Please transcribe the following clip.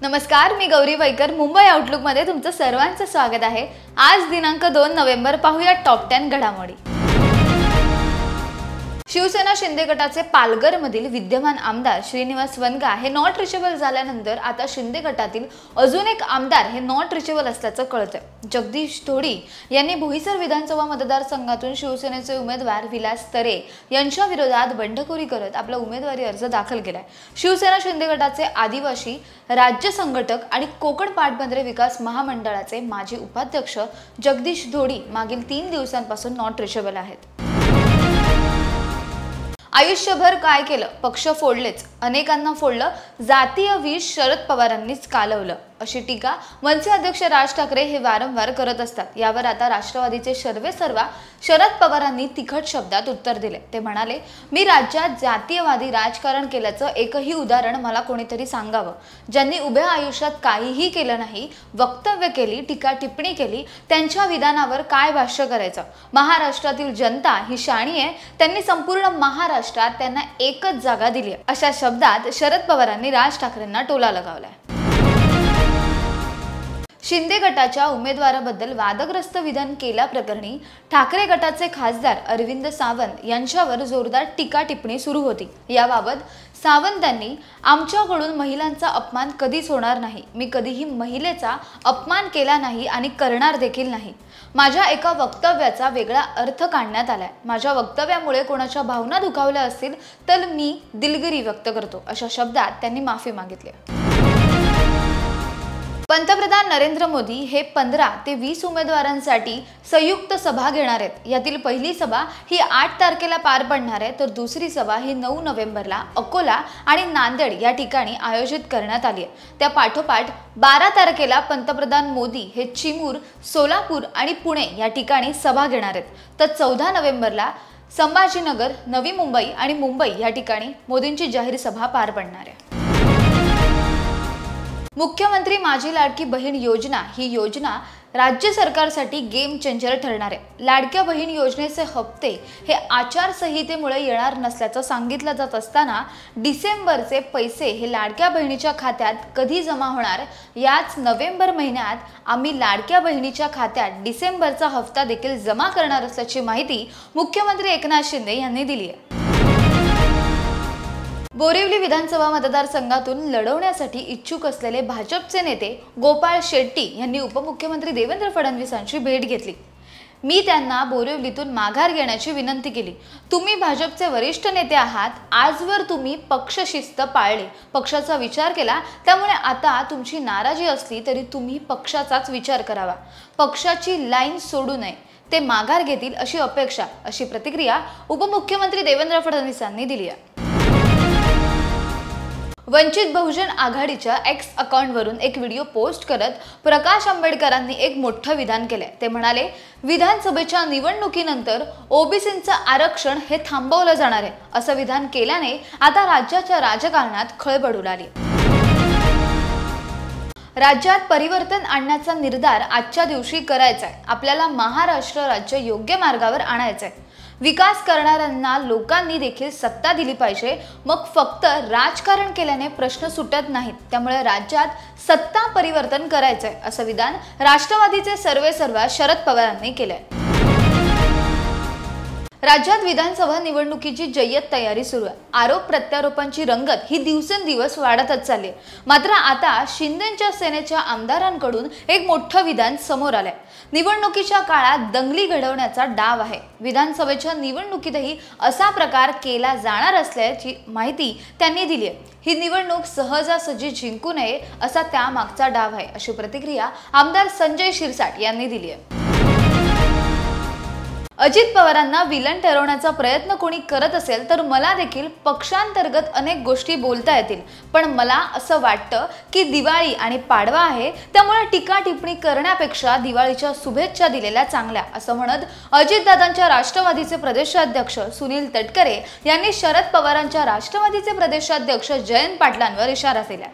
नमस्कार, मी Gauri Wacker. Mumbai outlook मध्ये तुमचं सर्वांचं स्वागत आहे. आज दिनांक 2 नोव्हेंबर. पाहूया टॉप 10 घडामोडी. शिवसेना शिंदे गटाचे पालघरमधील विद्यमान आमदार श्रीनिवास वनगा हे नॉट रिचेबल झाल्यानंतर आता शिंदे गटातील अजून एक आमदार हे नॉट रिचेबल असल्याचं कळतंय. जगदीश धोडी यांनी बोईसर विधानसभा मतदारसंघातून शिवसेनेचे उमेदवार विलास तरे यांच्या विरोधात बंडखोरी करत आपला उमेदवारी अर्ज दाखल केलाय. शिवसेना शिंदे गटाचे आदिवासी राज्य संघटक आणि कोकण पाटबंधारे विकास महामंडळाचे माजी उपाध्यक्ष जगदीश धोडी मागील 3 दिवसांपासून नॉट रिचेबल आहेत. आयुष्यभर काय केलं, पक्ष फोडलेच, अनेकांना फोडलं, जातीय विष शरद पवारांनीच कालवलं, अशी टीका मनसे अध्यक्ष राज ठाकरे हे वारंवार करत असतात. यावर आता राष्ट्रवादीचे सर्वेसर्वा शरद पवारांनी तिखट शब्दात उत्तर दिले. ते म्हणाले, मी राज्यात जातीयवादी राजकारण केल्याचं एकही उदाहरण मला कोणीतरी सांगावं. ज्यांनी उभ्या आयुष्यात काहीही केलं नाही, वक्तव्य केली, टीका टिप्पणी केली, त्यांच्या विधानावर काय भाष्य करायचं. महाराष्ट्रातील जनता ही शाणी आहे. त्यांनी संपूर्ण महाराष्ट्रात त्यांना एकच जागा दिली आहे, अशा शब्दात शरद पवारांनी राज ठाकरेंना टोला लगावलाय. शिंदे गटाच्या उमेदवाराबद्दल वादग्रस्त विधान केल्याप्रकरणी ठाकरे गटाचे खासदार अरविंद सावंत यांच्यावर जोरदार टीका टिप्पणी सुरू होती. याबाबत सावंतांनी, आमच्याकडून महिलांचा अपमान कधीच होणार नाही. मी कधीही महिलेचा अपमान केला नाही आणि करणार देखील नाही. माझ्या एका वक्तव्याचा वेगळा अर्थ काढण्यात आलाय. माझ्या वक्तव्यामुळे कोणाच्या भावना दुखावल्या असतील तर मी दिलगिरी व्यक्त करतो, अशा शब्दात त्यांनी माफी मागितली. पंतप्रधान नरेंद्र मोदी हे 15 ते 20 उमेदवारांसाठी संयुक्त सभा घेणार आहेत. यातील पहिली सभा ही 8 तारखेला पार पडणार आहे, तर दुसरी सभा ही 9 नोव्हेंबरला अकोला आणि नांदेड या ठिकाणी आयोजित करण्यात आली आहे. त्या पाठोपाठ 12 तारखेला पंतप्रधान मोदी हे चिमूर, सोलापूर आणि पुणे या ठिकाणी सभा घेणार आहेत. तर 14 नोव्हेंबरला संभाजीनगर, नवी मुंबई आणि मुंबई या ठिकाणी मोदींची जाहीर सभा पार पडणार आहे. मुख्यमंत्री माझी लाडकी बहीण योजना ही योजना राज्य सरकारसाठी गेम चेंजर ठरणार आहे. लाडक्या बहीण योजनेचे हप्ते हे आचारसंहितेमुळे येणार नसल्याचं सांगितलं जात असताना डिसेंबरचे पैसे हे लाडक्या बहिणीच्या खात्यात कधी जमा होणार, याच नोव्हेंबर महिन्यात आम्ही लाडक्या बहिणीच्या खात्यात डिसेंबरचा हप्ता देखील जमा करणार असल्याची माहिती मुख्यमंत्री एकनाथ शिंदे यांनी दिली आहे. बोरिवली विधानसभा मतदारसंघातून लढवण्यासाठी इच्छुक असलेले भाजपचे नेते गोपाळ शेट्टी यांनी उपमुख्यमंत्री देवेंद्र फडणवीसांची भेट घेतली. मी त्यांना बोरिवलीतून माघार घेण्याची विनंती केली. तुम्ही भाजपचे वरिष्ठ नेते आहात. आजवर तुम्ही पक्षशिस्त पाळली, पक्षाचा विचार केला. त्यामुळे आता तुमची नाराजी असली तरी तुम्ही पक्षाचाच विचार करावा. पक्षाची लाईन सोडू नये. ते माघार घेतील अशी अपेक्षा, अशी प्रतिक्रिया उपमुख्यमंत्री देवेंद्र फडणवीसांनी दिली आहे. वंचित बहुजन आघाडीच्या एक्स अकाउंटवरून एक व्हिडिओ पोस्ट करत प्रकाश आंबेडकरांनी एक मोठं विधान केलंय. ते म्हणाले, विधानसभेच्या निवडणुकीनंतर ओबीसींचं आरक्षण हे थांबवलं जाणार आहे. असं विधान केल्याने आता राज्याच्या राजकारणात खळबळ उडाली. राज्यात परिवर्तन आणण्याचा निर्धार आजच्या दिवशी करायचा आहे. आपल्याला महाराष्ट्र राज्य योग्य मार्गावर आणायचं आहे. विकास करणाऱ्यांना लोकांनी देखील सत्ता दिली पाहिजे. मग फक्त राजकारण केल्याने प्रश्न सुटत नाहीत. त्यामुळे राज्यात सत्ता परिवर्तन करायचंय, असं विधान राष्ट्रवादीचे सर्वेसर्वा शरद पवारांनी केलंय. राज्यात विधानसभा निवडणुकीची जय्यत तयारी सुरू आहे. आरोप प्रत्यारोपांची रंगत ही दिवसेंदिवस वाढतच चालली आहे. मात्र आता शिंदेच्या सेनेच्या आमदारांकडून एक मोठं विधान समोर आलंय. निवडणुकीच्या काळात दंगली घडवण्याचा डाव आहे. विधानसभेच्या निवडणुकीतही असा प्रकार केला जाणार असल्याची माहिती त्यांनी दिली आहे. ही निवडणूक सहजासहजी जिंकू नये असा त्यामागचा डाव आहे, अशी प्रतिक्रिया आमदार संजय शिरसाट यांनी दिली आहे. अजित पवारांना विलन ठरवण्याचा प्रयत्न कोणी करत असेल तर मला देखील पक्षांतर्गत अनेक गोष्टी बोलता येतील. पण मला असं वाटतं की दिवाळी आणि पाडवा आहे, त्यामुळे टीका टिप्पणी करण्यापेक्षा दिवाळीच्या शुभेच्छा दिलेल्या चांगल्या, असं म्हणत अजितदादांच्या राष्ट्रवादीचे प्रदेशाध्यक्ष सुनील तटकरे यांनी शरद पवारांच्या राष्ट्रवादीचे प्रदेशाध्यक्ष जयंत पाटलांवर इशारा दिला.